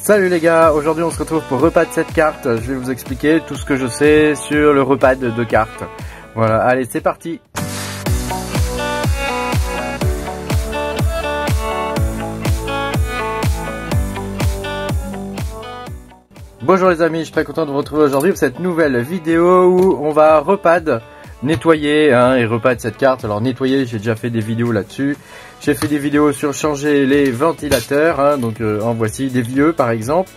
Salut les gars, aujourd'hui on se retrouve pour repad cette carte. Je vais vous expliquer tout ce que je sais sur le repad de cartes. Voilà, allez c'est parti. Bonjour les amis, je suis très content de vous retrouver aujourd'hui pour cette nouvelle vidéo où on va repad, nettoyer et repad cette carte. Alors nettoyer, j'ai déjà fait des vidéos là-dessus. J'ai fait des vidéos sur changer les ventilateurs, donc en voici des vieux par exemple.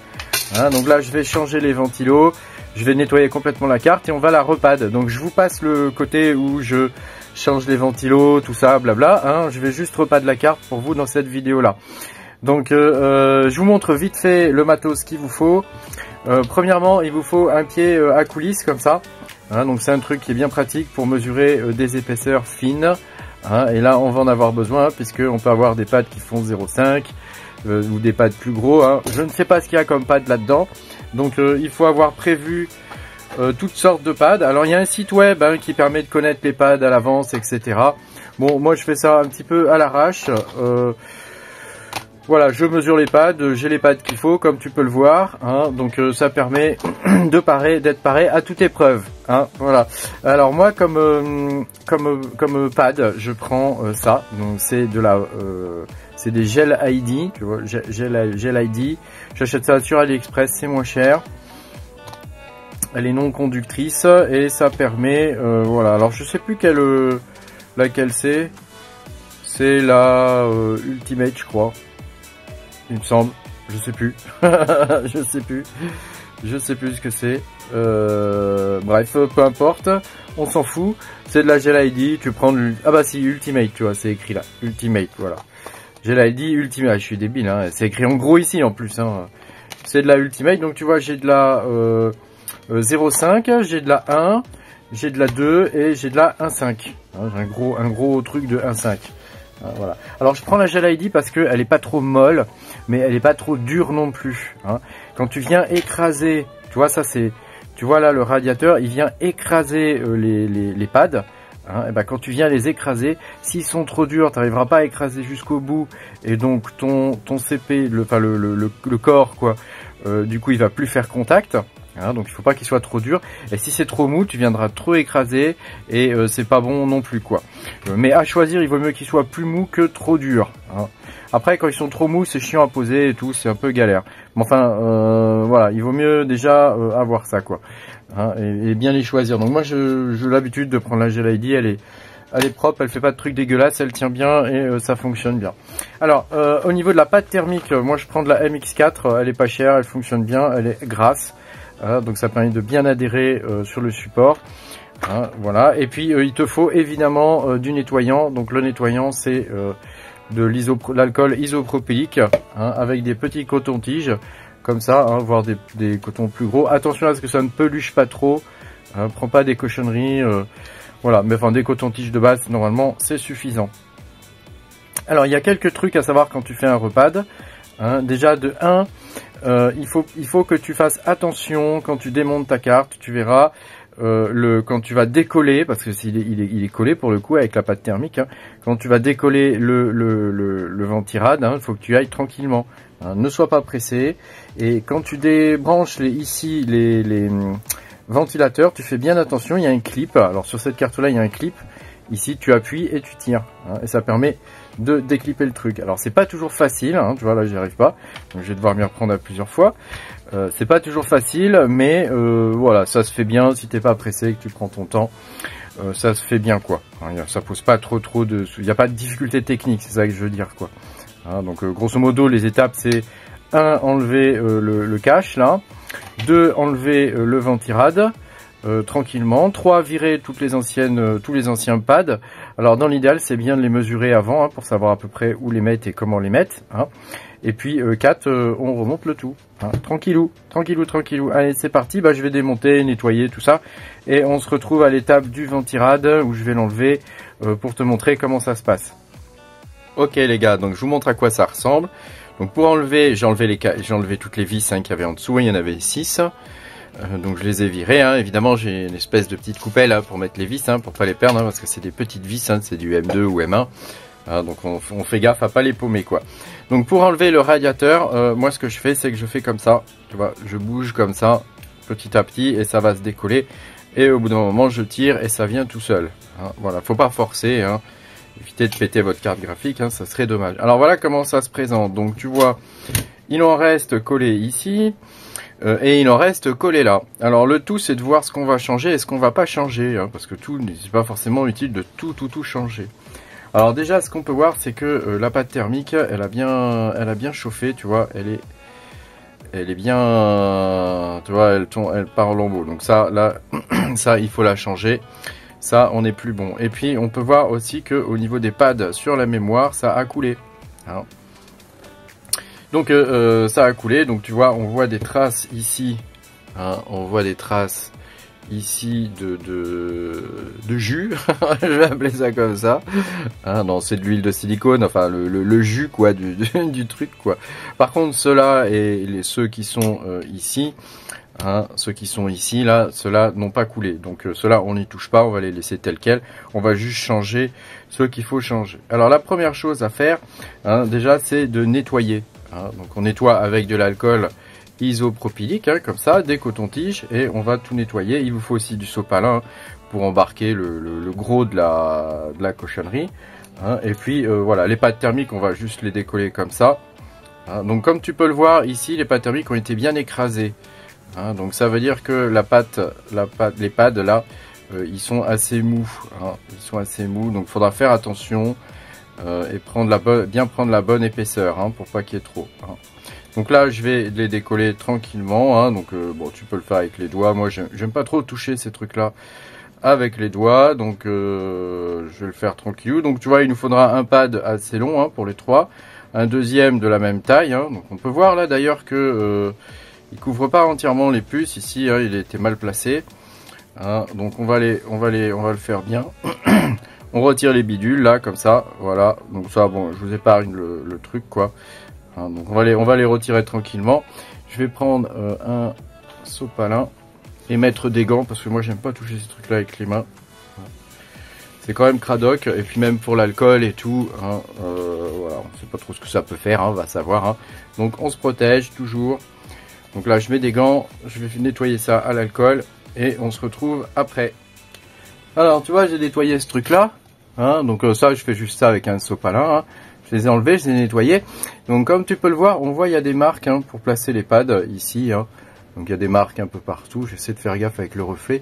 Donc là je vais changer les ventilos, je vais nettoyer complètement la carte et on va la repad. Donc je vous passe le côté où je change les ventilos, tout ça, blabla. Je vais juste repad la carte pour vous dans cette vidéo là. Donc je vous montre vite fait le matos qu'il vous faut. Premièrement, il vous faut un pied à coulisses comme ça. Donc c'est un truc qui est bien pratique pour mesurer des épaisseurs fines. Et là on va en avoir besoin puisque on peut avoir des pads qui font 0,5 ou des pads plus gros. Je ne sais pas ce qu'il y a comme pad là-dedans. Donc il faut avoir prévu toutes sortes de pads. Alors il y a un site web qui permet de connaître les pads à l'avance, etc. Bon, moi je fais ça un petit peu à l'arrache. Voilà, je mesure les pads, j'ai les pads qu'il faut, comme tu peux le voir. Donc ça permet d'être paré à toute épreuve. Voilà. Alors moi, comme pad, je prends ça. Donc c'est c'est des gel ID, tu vois, gel ID. J'achète ça sur AliExpress, c'est moins cher. Elle est non conductrice et ça permet, voilà. Alors je sais plus laquelle c'est. C'est la Ultimate, je crois. Il me semble, je sais plus, je sais plus ce que c'est. Bref, peu importe, on s'en fout. C'est de la Gel ID. Tu prends ah bah si, Ultimate, tu vois, c'est écrit là, Ultimate, voilà. Gel ID Ultimate. Je suis débile, c'est écrit en gros ici en plus. C'est de la Ultimate, donc tu vois, j'ai de la 0,5, j'ai de la 1, j'ai de la 2 et j'ai de la 1,5. J'ai un gros truc de 1,5. Voilà. Alors je prends la Gel ID parce qu'elle est pas trop molle, mais elle est pas trop dure non plus. Quand tu viens écraser, tu vois ça c'est, tu vois là le radiateur, il vient écraser les pads. Et ben quand tu viens les écraser, s'ils sont trop durs, tu n'arriveras pas à écraser jusqu'au bout, et donc ton CP, le corps quoi, du coup il va plus faire contact. Donc il faut pas qu'il soit trop dur, et si c'est trop mou tu viendras trop écraser et c'est pas bon non plus quoi. Mais à choisir, il vaut mieux qu'il soit plus mou que trop dur. Après quand ils sont trop mous c'est chiant à poser et tout, c'est un peu galère. Mais enfin voilà, il vaut mieux déjà avoir ça quoi, et bien les choisir. Donc moi j'ai l'habitude de prendre la Gel ID, elle est propre, elle fait pas de trucs dégueulasses, elle tient bien et ça fonctionne bien. Alors au niveau de la pâte thermique, moi je prends de la MX4, elle est pas chère, elle fonctionne bien, elle est grasse. Donc ça permet de bien adhérer sur le support. Voilà. Et puis il te faut évidemment du nettoyant. Donc le nettoyant c'est de l'alcool isopropylique, avec des petits cotons-tiges comme ça, voire des cotons plus gros. Attention à ce que ça ne peluche pas trop. Prends pas des cochonneries. Voilà, mais enfin des cotons-tiges de base normalement c'est suffisant. Alors il y a quelques trucs à savoir quand tu fais un repad. Déjà de 1, il faut que tu fasses attention quand tu démontes ta carte. Tu verras quand tu vas décoller, parce que il est collé pour le coup avec la pâte thermique. Quand tu vas décoller le ventirad, il faut que tu ailles tranquillement. Ne sois pas pressé. Et quand tu débranches les ventilateurs, tu fais bien attention. Il y a un clip. Alors sur cette carte là, il y a un clip. Ici, tu appuies et tu tires, et ça permet de déclipper le truc. Alors, c'est pas toujours facile, tu vois, là, j'y arrive pas, donc je vais devoir m'y reprendre à plusieurs fois. C'est pas toujours facile, mais voilà, ça se fait bien si t'es pas pressé, que tu prends ton temps. Ça se fait bien, quoi. Ça pose pas trop de... Il n'y a pas de difficulté technique, c'est ça que je veux dire, quoi. Donc, grosso modo, les étapes, c'est 1, enlever le cache, là. 2, enlever le ventirad. Tranquillement. 3, virer tous les anciens pads. Alors dans l'idéal c'est bien de les mesurer avant, pour savoir à peu près où les mettre et comment les mettre. Et puis 4, on remonte le tout. Tranquillou. Allez c'est parti, je vais démonter, nettoyer tout ça. Et on se retrouve à l'étape du ventirad où je vais l'enlever pour te montrer comment ça se passe. Ok les gars, donc je vous montre à quoi ça ressemble. Donc pour enlever, j'ai enlevé toutes les vis qu'il y avait en dessous, il y en avait 6. Donc je les ai virés, évidemment j'ai une espèce de petite coupelle pour mettre les vis, pour pas les perdre, parce que c'est des petites vis, c'est du M2 ou M1. Donc on fait gaffe à pas les paumer quoi. Donc pour enlever le radiateur, moi ce que je fais c'est que je fais comme ça, tu vois, je bouge comme ça petit à petit et ça va se décoller et au bout d'un moment je tire et ça vient tout seul. Voilà, faut pas forcer, évitez de péter votre carte graphique, ça serait dommage. Alors voilà comment ça se présente. Donc tu vois, il en reste collé ici et il en reste collé là. Alors le tout c'est de voir ce qu'on va changer et ce qu'on va pas changer, parce que tout n'est pas forcément utile de tout changer. Alors déjà, ce qu'on peut voir, c'est que la pâte thermique, elle a bien chauffé, tu vois, elle est bien, tu vois, elle part en lambeaux. Donc ça, là, ça, il faut la changer. Ça, on est plus bon. Et puis, on peut voir aussi que au niveau des pads sur la mémoire, ça a coulé. Donc ça a coulé. Donc tu vois, on voit des traces ici. On voit des traces ici de jus, je vais appeler ça comme ça. Non, c'est de l'huile de silicone, enfin le jus quoi du truc quoi. Par contre, ceux-là et ceux qui sont ici, ceux qui sont ici là, ceux-là n'ont pas coulé. Donc ceux-là on n'y touche pas, on va les laisser tels quels. On va juste changer ce qu'il faut changer. Alors la première chose à faire, déjà, c'est de nettoyer. Donc on nettoie avec de l'alcool isopropylique, comme ça, des cotons-tiges, et on va tout nettoyer. Il vous faut aussi du sopalin pour embarquer le gros de la cochonnerie. Et puis voilà, les pâtes thermiques, on va juste les décoller comme ça. Donc comme tu peux le voir ici, les pâtes thermiques ont été bien écrasées. Donc ça veut dire que les pads là, ils sont assez mous. Ils sont assez mous, donc il faudra faire attention et bien prendre la bonne épaisseur pour pas qu'il y ait trop. Donc là, je vais les décoller tranquillement. Donc bon, tu peux le faire avec les doigts. Moi, j'aime pas trop toucher ces trucs-là avec les doigts. Donc je vais le faire tranquillou. Donc tu vois, il nous faudra un pad assez long pour les trois. Un deuxième de la même taille. Donc on peut voir là d'ailleurs que il couvre pas entièrement les puces. Ici, il a été mal placé. Donc on va le faire bien. On retire les bidules là, comme ça. Voilà. Donc ça, bon, je vous épargne le truc quoi. Donc on va les retirer tranquillement. Je vais prendre un sopalin et mettre des gants parce que moi j'aime pas toucher ces trucs là avec les mains. C'est quand même cradoc et puis même pour l'alcool et tout, voilà, on sait pas trop ce que ça peut faire, on va savoir. Donc on se protège toujours. Donc là je mets des gants, je vais nettoyer ça à l'alcool et on se retrouve après. Alors tu vois, j'ai nettoyé ce truc là, donc ça je fais juste ça avec un sopalin. Je les ai enlevés, je les ai nettoyés. Donc comme tu peux le voir, on voit il y a des marques pour placer les pads ici. Donc il y a des marques un peu partout. J'essaie de faire gaffe avec le reflet.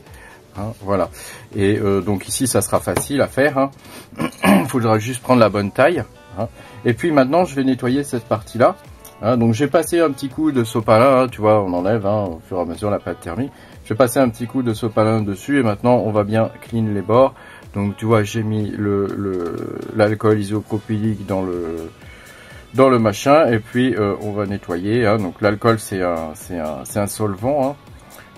Voilà. Et donc ici ça sera facile à faire. Il faudra juste prendre la bonne taille. Et puis maintenant je vais nettoyer cette partie là. Donc j'ai passé un petit coup de sopalin. Tu vois, on enlève au fur et à mesure la pâte thermique. Je vais passer un petit coup de sopalin dessus et maintenant on va bien clean les bords. Donc tu vois, j'ai mis l'alcool isopropylique dans le machin et puis on va nettoyer. Donc l'alcool c'est un solvant.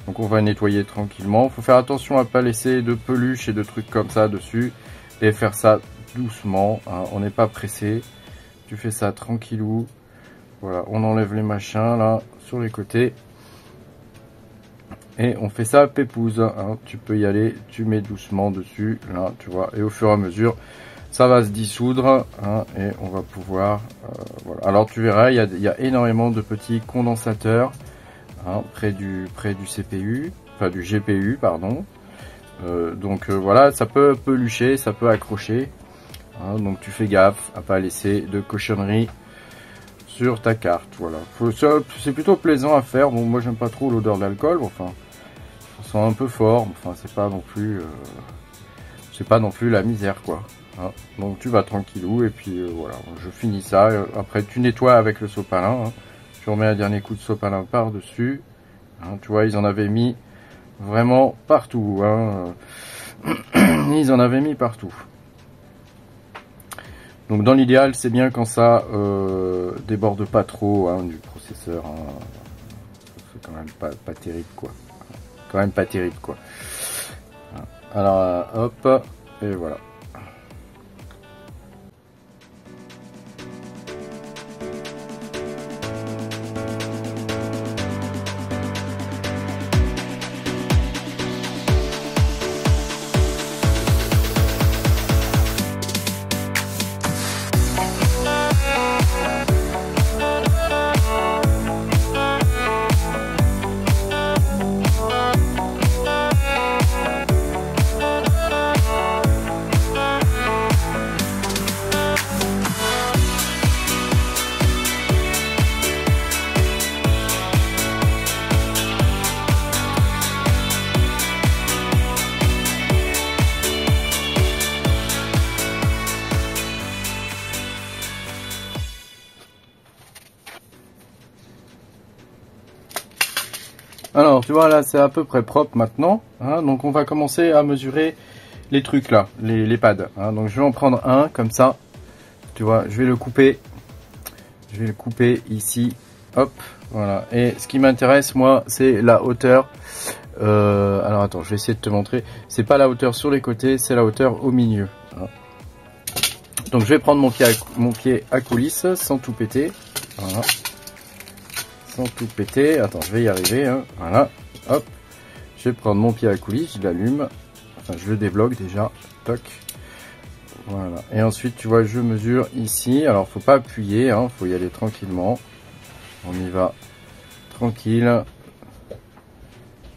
Donc on va nettoyer tranquillement. Il faut faire attention à ne pas laisser de peluche et de trucs comme ça dessus et faire ça doucement. On n'est pas pressé. Tu fais ça tranquillou. Voilà, on enlève les machins là sur les côtés. Et on fait ça pépouze, tu peux y aller, tu mets doucement dessus, là, tu vois, et au fur et à mesure, ça va se dissoudre, et on va pouvoir, voilà. Alors tu verras, il y a énormément de petits condensateurs, près du CPU, enfin du GPU, pardon. Donc voilà, ça peut pelucher, ça peut accrocher, donc tu fais gaffe à pas laisser de cochonneries sur ta carte, voilà. C'est plutôt plaisant à faire, bon moi j'aime pas trop l'odeur de l'alcool, enfin... Ça sent un peu fort, enfin c'est pas non plus la misère quoi. Donc tu vas tranquillou et puis voilà, je finis ça. Après tu nettoies avec le sopalin. Tu remets un dernier coup de sopalin par dessus. Tu vois, ils en avaient mis vraiment partout. Ils en avaient mis partout. Donc dans l'idéal, c'est bien quand ça déborde pas trop du processeur. C'est quand même pas terrible quoi. Quand même pas terrible quoi. Alors hop, et voilà. Alors, tu vois, là, c'est à peu près propre maintenant. Hein, donc, on va commencer à mesurer les trucs là, les pads. Hein, donc, je vais en prendre un comme ça. Tu vois, je vais le couper. Je vais le couper ici. Hop, voilà. Et ce qui m'intéresse, moi, c'est la hauteur. Alors, attends, je vais essayer de te montrer. C'est pas la hauteur sur les côtés, c'est la hauteur au milieu. Hein. Donc, je vais prendre mon pied à coulisse sans tout péter. Voilà. Sans tout péter. Attends, je vais y arriver. Hein. Voilà. Hop. Je vais prendre mon pied à coulisse, je l'allume. Enfin, je le débloque déjà. Toc. Voilà. Et ensuite, tu vois, je mesure ici. Alors, faut pas appuyer. Hein. Faut y aller tranquillement. On y va tranquille.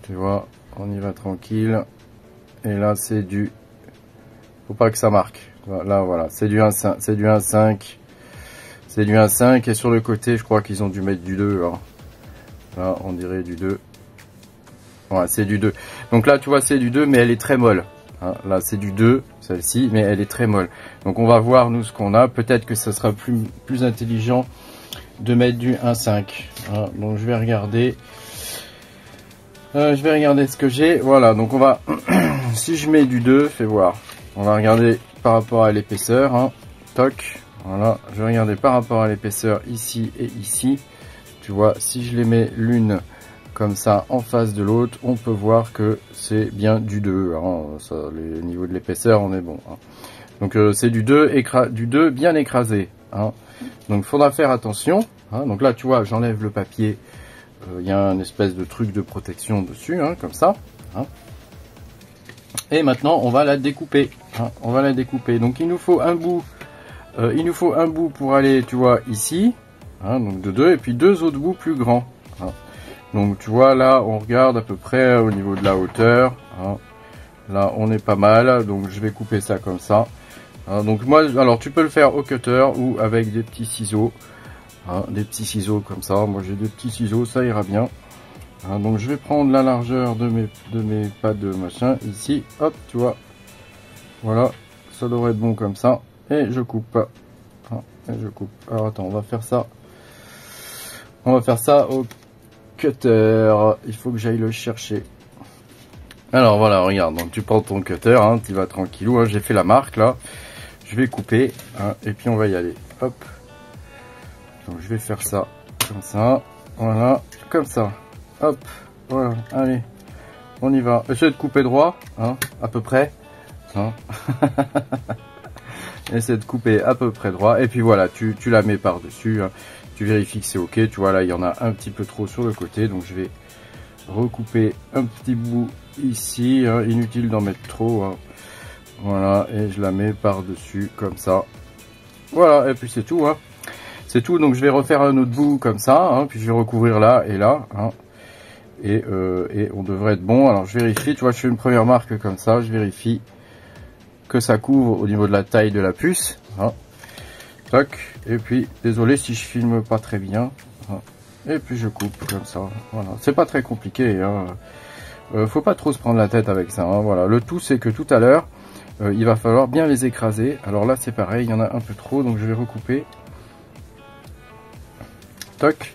Tu vois, on y va tranquille. Et là, c'est du... Faut pas que ça marque. Là, voilà. C'est du 1,5. C'est du 1,5. C'est du 1,5. Et sur le côté, je crois qu'ils ont dû mettre du 2. Hein. Là, on dirait du 2. Ouais, c'est du 2. Donc là, tu vois, c'est du 2, mais elle est très molle. Hein, là, c'est du 2, celle-ci, mais elle est très molle. Donc, on va voir, nous, ce qu'on a. Peut-être que ça sera plus intelligent de mettre du 1,5. Hein, donc, je vais regarder. Je vais regarder ce que j'ai. Voilà, donc on va... si je mets du 2, fais voir. On va regarder par rapport à l'épaisseur. Hein. Toc. Voilà, je vais regarder par rapport à l'épaisseur ici et ici. Tu vois, si je les mets l'une comme ça en face de l'autre, on peut voir que c'est bien du 2. Hein. Ça, le niveau de l'épaisseur, on est bon. Hein. Donc c'est du 2, du 2 bien écrasé. Hein. Donc il faudra faire attention. Hein. Donc là, tu vois, j'enlève le papier. Il y a un espèce de truc de protection dessus, hein, comme ça. Hein. Et maintenant, on va la découper. Hein. On va la découper. Donc il nous faut un bout. Il nous faut un bout pour aller, tu vois, ici. Hein, donc de 2 et puis 2 autres bouts plus grands. Hein. Donc tu vois là on regarde à peu près au niveau de la hauteur. Hein. Là on est pas mal, donc je vais couper ça comme ça. Hein, donc moi, alors tu peux le faire au cutter ou avec des petits ciseaux. Hein, des petits ciseaux comme ça. Moi j'ai des petits ciseaux, ça ira bien. Hein, donc je vais prendre la largeur de mes pads de machin ici. Hop, tu vois. Voilà, ça devrait être bon comme ça. Et je coupe. Hein, et je coupe. Alors attends, on va faire ça. On va faire ça au cutter. Il faut que j'aille le chercher. Alors voilà, regarde. Donc tu prends ton cutter, hein, tu vas tranquillou. Hein, j'ai fait la marque là. Je vais couper. Hein, et puis on va y aller. Hop. Donc je vais faire ça comme ça. Voilà. Comme ça. Hop. Voilà. Allez. On y va. Essaye de couper droit. Hein, à peu près. Hein. Essaye de couper à peu près droit. Et puis voilà, tu la mets par-dessus. Hein. Tu vérifies que c'est ok, tu vois là il y en a un petit peu trop sur le côté, donc je vais recouper un petit bout ici, hein, inutile d'en mettre trop, hein. Voilà, et je la mets par dessus comme ça, voilà, et puis c'est tout, hein. C'est tout, donc je vais refaire un autre bout comme ça, hein, puis je vais recouvrir là et là, hein, et on devrait être bon. Alors je vérifie, tu vois, je fais une première marque comme ça, je vérifie que ça couvre au niveau de la taille de la puce, hein. Et puis désolé si je filme pas très bien, et puis je coupe comme ça. Voilà, c'est pas très compliqué, hein. Faut pas trop se prendre la tête avec ça, hein. Voilà, le tout c'est que tout à l'heure il va falloir bien les écraser. Alors là c'est pareil, il y en a un peu trop, donc je vais recouper. Toc,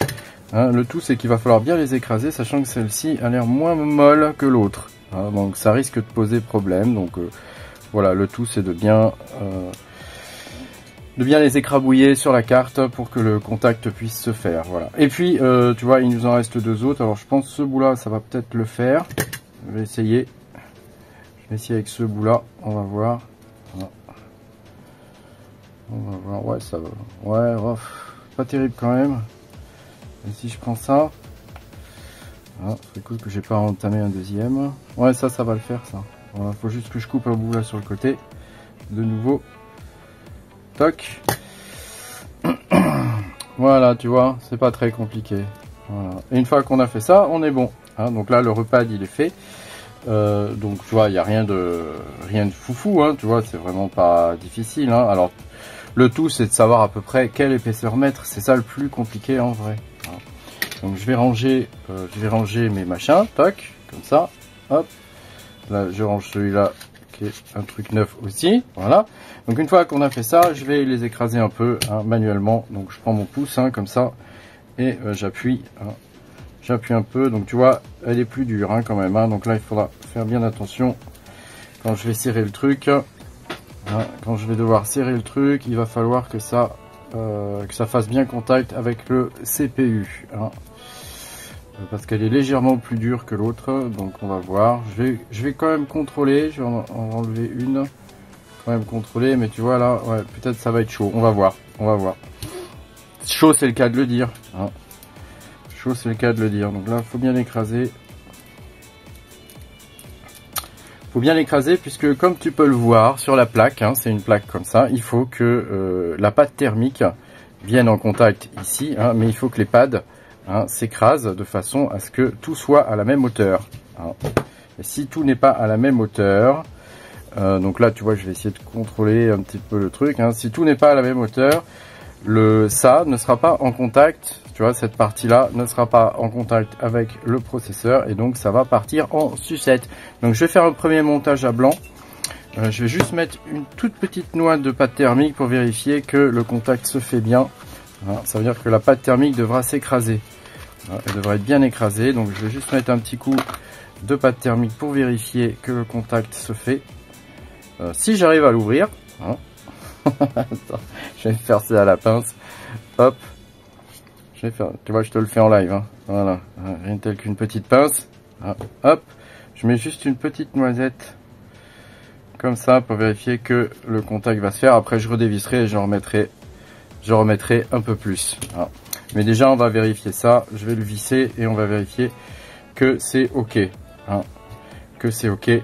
hein, le tout c'est qu'il va falloir bien les écraser, sachant que celle-ci a l'air moins molle que l'autre, hein, donc ça risque de poser problème. Donc voilà, le tout c'est de bien les écrabouiller sur la carte pour que le contact puisse se faire. Voilà. Et puis, tu vois, il nous en reste 2 autres. Alors, je pense que ce bout-là, ça va peut-être le faire. Je vais essayer. Je vais essayer avec ce bout-là. On va voir. Voilà. On va voir. Ouais, ça va. Ouais, oh, pas terrible quand même. Et si je prends ça. Ah, c'est cool que j'ai pas entamé un deuxième. Ouais, ça va le faire, ça. Voilà, faut juste que je coupe un bout là sur le côté. De nouveau. Toc. Voilà, tu vois, c'est pas très compliqué. Voilà. Et une fois qu'on a fait ça, on est bon. Hein, donc là, le repad, il est fait. Donc, tu vois, il n'y a rien de foufou. Hein, tu vois, c'est vraiment pas difficile. Hein. Alors, le tout, c'est de savoir à peu près quelle épaisseur mettre. C'est ça le plus compliqué en vrai. Hein. Donc, je vais ranger mes machins. Toc, comme ça. Hop. Là, je range celui-là. Un truc neuf aussi, voilà. Donc une fois qu'on a fait ça, je vais les écraser un peu, hein, manuellement. Donc je prends mon pouce, hein, comme ça, et j'appuie, hein, j'appuie un peu, donc tu vois, elle est plus dure quand même. Donc là, il faudra faire bien attention quand je vais serrer le truc. Quand je vais devoir serrer le truc, il va falloir que ça fasse bien contact avec le CPU. Parce qu'elle est légèrement plus dure que l'autre, donc on va voir. Je vais quand même contrôler, je vais en enlever une. Quand même contrôler, mais tu vois là, ouais, peut-être ça va être chaud. On va voir, on va voir. Chaud, c'est le cas de le dire. Chaud, c'est le cas de le dire. Donc là, faut bien l'écraser. Faut bien l'écraser puisque comme tu peux le voir sur la plaque, c'est une plaque comme ça, il faut que la pâte thermique vienne en contact ici, mais il faut que les pads s'écrasent de façon à ce que tout soit à la même hauteur. Et si tout n'est pas à la même hauteur, donc là tu vois, je vais essayer de contrôler un petit peu le truc. Si tout n'est pas à la même hauteur, ça ne sera pas en contact. Tu vois, cette partie-là ne sera pas en contact avec le processeur et donc ça va partir en sucette. Donc je vais faire un premier montage à blanc. Je vais juste mettre une toute petite noix de pâte thermique pour vérifier que le contact se fait bien. Ça veut dire que la pâte thermique devra s'écraser. Elle devrait être bien écrasée. Donc je vais juste mettre un petit coup de pâte thermique pour vérifier que le contact se fait. Si j'arrive à l'ouvrir, attends, je vais faire ça à la pince. Hop. Je vais faire, tu vois, je te le fais en live. Voilà, rien tel qu'une petite pince. Hop, je mets juste une petite noisette comme ça pour vérifier que le contact va se faire. Après, je redévisserai et je remettrai un peu plus. Mais déjà, on va vérifier ça. Je vais le visser et on va vérifier que c'est OK. Que c'est OK et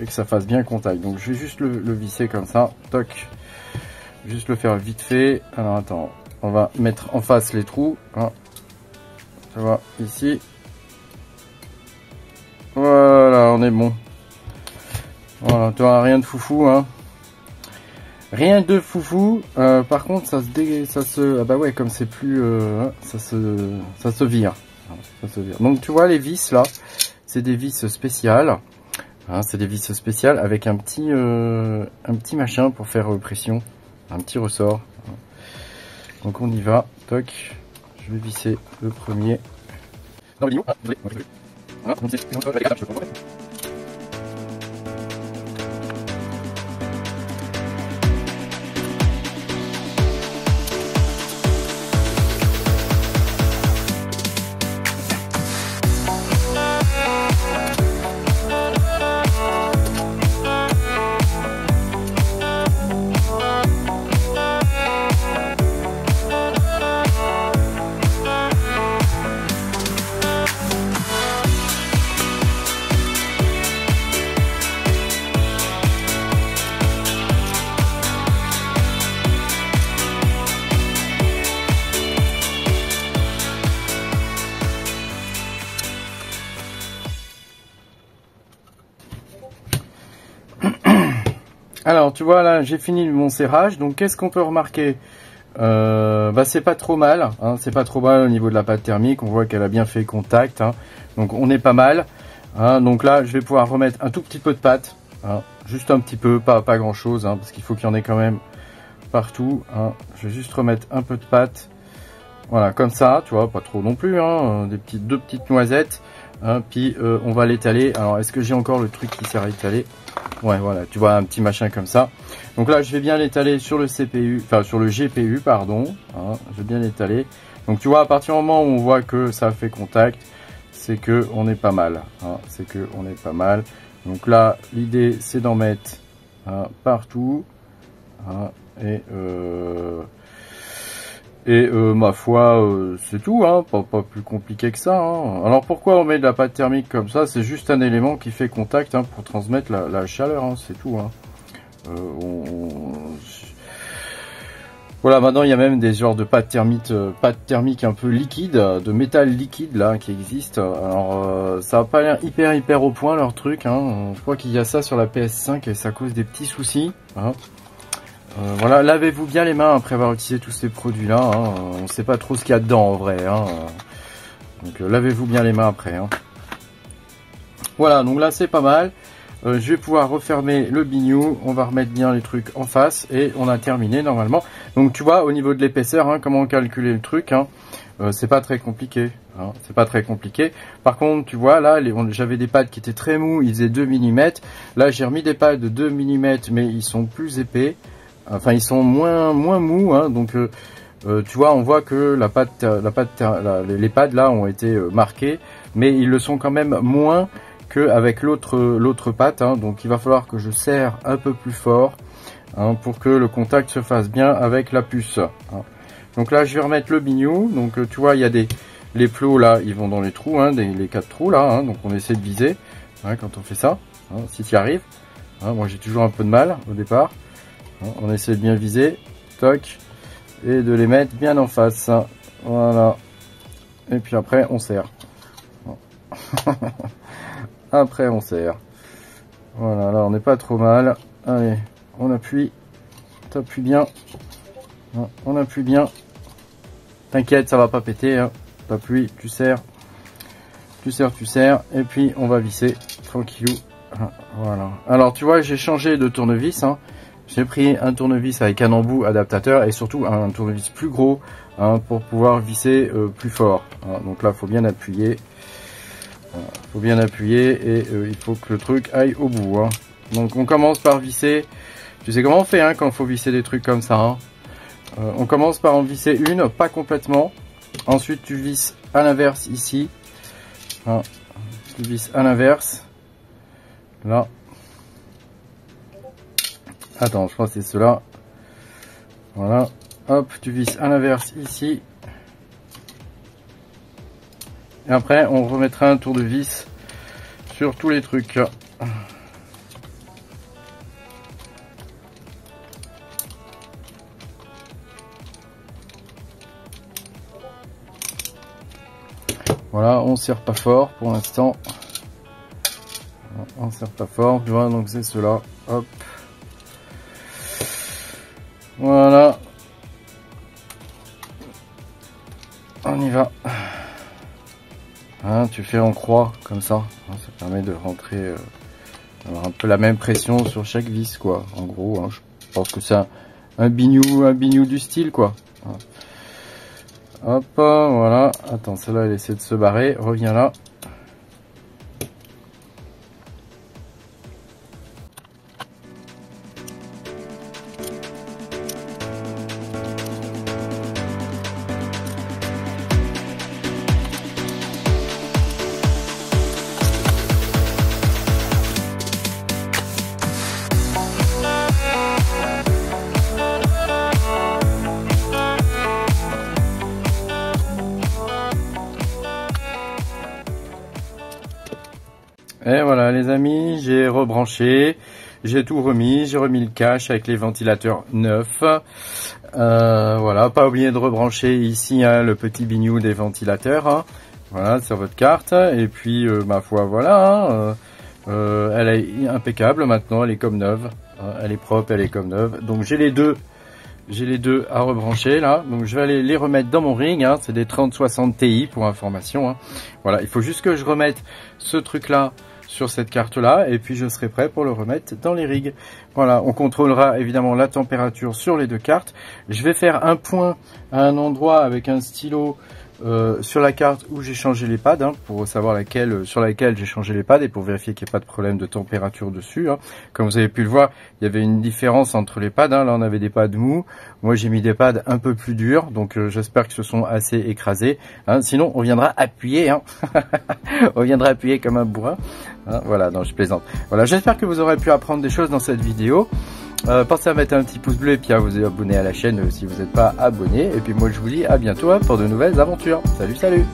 que ça fasse bien contact. Donc, je vais juste le visser comme ça. Toc. Juste le faire vite fait. Alors, attends. On va mettre en face les trous. Tu vois, ici. Voilà, on est bon. Voilà, tu vois, rien de foufou. Rien de foufou. Par contre, ça se... Ah bah ouais, comme c'est plus... ça se vire. Ça se vire. Donc, tu vois, les vis, là, c'est des vis spéciales. C'est des vis spéciales avec un petit machin pour faire pression. Un petit ressort. Donc on y va, toc, je vais visser le premier. Dans le vidéo, Alors tu vois là, j'ai fini mon serrage. Donc qu'est-ce qu'on peut remarquer? C'est pas trop mal, c'est pas trop mal au niveau de la pâte thermique. On voit qu'elle a bien fait contact, donc on est pas mal. Donc là, je vais pouvoir remettre un tout petit peu de pâte, juste un petit peu, pas grand chose, parce qu'il faut qu'il y en ait quand même partout. Je vais juste remettre un peu de pâte, voilà, comme ça, tu vois, pas trop non plus, deux petites noisettes. Puis on va l'étaler. Alors est-ce que j'ai encore le truc qui sert à étaler? Ouais, voilà, tu vois, un petit machin comme ça. Donc là, je vais bien l'étaler sur le CPU, enfin sur le GPU, pardon. Je vais bien l'étaler. Donc tu vois, à partir du moment où on voit que ça fait contact, c'est que on est pas mal. C'est que on est pas mal. Donc là, l'idée c'est d'en mettre partout. Ma foi, c'est tout, pas plus compliqué que ça. Alors pourquoi on met de la pâte thermique comme ça? C'est juste un élément qui fait contact pour transmettre la chaleur, c'est tout. Voilà, maintenant il y a même des genres de pâte thermique un peu liquide, de métal liquide là qui existe. Alors ça n'a pas l'air hyper au point leur truc. Je crois qu'il y a ça sur la PS5 et ça cause des petits soucis. Voilà, lavez-vous bien les mains après avoir utilisé tous ces produits là. On ne sait pas trop ce qu'il y a dedans en vrai. Donc lavez-vous bien les mains après. Voilà, donc là c'est pas mal. Je vais pouvoir refermer le bignou. On va remettre bien les trucs en face et on a terminé normalement. Donc tu vois au niveau de l'épaisseur, comment calculer le truc. c'est pas très compliqué, hein, c'est pas très compliqué. Par contre, tu vois, là, j'avais des pads qui étaient très mous, ils faisaient 2 mm. Là, j'ai remis des pads de 2 mm, mais ils sont plus épais. Enfin, ils sont moins mous, hein, donc tu vois, on voit que les pads là ont été marqués, mais ils le sont quand même moins qu'avec l'autre pad, hein, donc il va falloir que je serre un peu plus fort, hein, pour que le contact se fasse bien avec la puce, hein. Donc là, je vais remettre le biniou. Donc tu vois, il y a les plots là, ils vont dans les trous, hein, les 4 trous là, hein, donc on essaie de viser, hein, quand on fait ça, hein, si tu y arrives, hein, moi j'ai toujours un peu de mal au départ, hein, on essaie de bien viser, toc, et de les mettre bien en face, hein, voilà, et puis après on serre, après on serre, voilà, là on n'est pas trop mal, allez, on appuie, t'appuies bien, on appuie bien, t'inquiète, ça va pas péter, hein. T'appuies, tu serres, et puis on va visser tranquillou, voilà. Alors tu vois, j'ai changé de tournevis, hein. J'ai pris un tournevis avec un embout adaptateur et surtout un tournevis plus gros, hein, pour pouvoir visser plus fort, hein. Donc là, faut bien appuyer, et il faut que le truc aille au bout, hein. Donc on commence par visser. Tu sais comment on fait, hein, quand il faut visser des trucs comme ça, hein. On commence par en visser une, pas complètement. Ensuite, tu visses à l'inverse ici. Hein, tu visses à l'inverse. Là. Attends, je crois que c'est cela. Voilà. Hop, tu visses à l'inverse ici. Et après, on remettra un tour de vis sur tous les trucs. Voilà, on serre pas fort pour l'instant. On serre pas fort, tu vois, donc c'est cela. Hop. Voilà. On y va. Hein, tu fais en croix, comme ça. Ça permet de rentrer, avoir un peu la même pression sur chaque vis, quoi. En gros, hein, je pense que c'est un biniou du style, quoi. Hop, voilà. Attends, celle-là, elle essaie de se barrer. Reviens là. Et voilà les amis, j'ai rebranché, j'ai tout remis, j'ai remis le cache avec les ventilateurs neufs. Voilà, pas oublier de rebrancher ici, hein, le petit biniou des ventilateurs, hein, voilà, sur votre carte. Et puis ma foi, voilà, hein, elle est impeccable maintenant, elle est comme neuve, hein, elle est propre, elle est comme neuve. Donc j'ai les deux à rebrancher là, donc je vais aller les remettre dans mon ring, hein. C'est des 3060 Ti pour information, hein. Voilà, il faut juste que je remette ce truc là sur cette carte là et puis je serai prêt pour le remettre dans les rigs. Voilà, on contrôlera évidemment la température sur les deux cartes. Je vais faire un point à un endroit avec un stylo sur la carte où j'ai changé les pads, hein, pour savoir sur laquelle j'ai changé les pads et pour vérifier qu'il n'y ait pas de problème de température dessus, hein. Comme vous avez pu le voir, il y avait une différence entre les pads, hein. Là on avait des pads mous, moi j'ai mis des pads un peu plus durs, donc j'espère qu'ils se sont assez écrasés, hein. Sinon on viendra appuyer, hein. On viendra appuyer comme un bourrin, hein. Voilà, non je plaisante. Voilà, j'espère que vous aurez pu apprendre des choses dans cette vidéo. Pensez à mettre un petit pouce bleu et puis à vous abonner à la chaîne si vous n'êtes pas abonné. Et puis moi je vous dis à bientôt, hein, pour de nouvelles aventures. Salut, salut!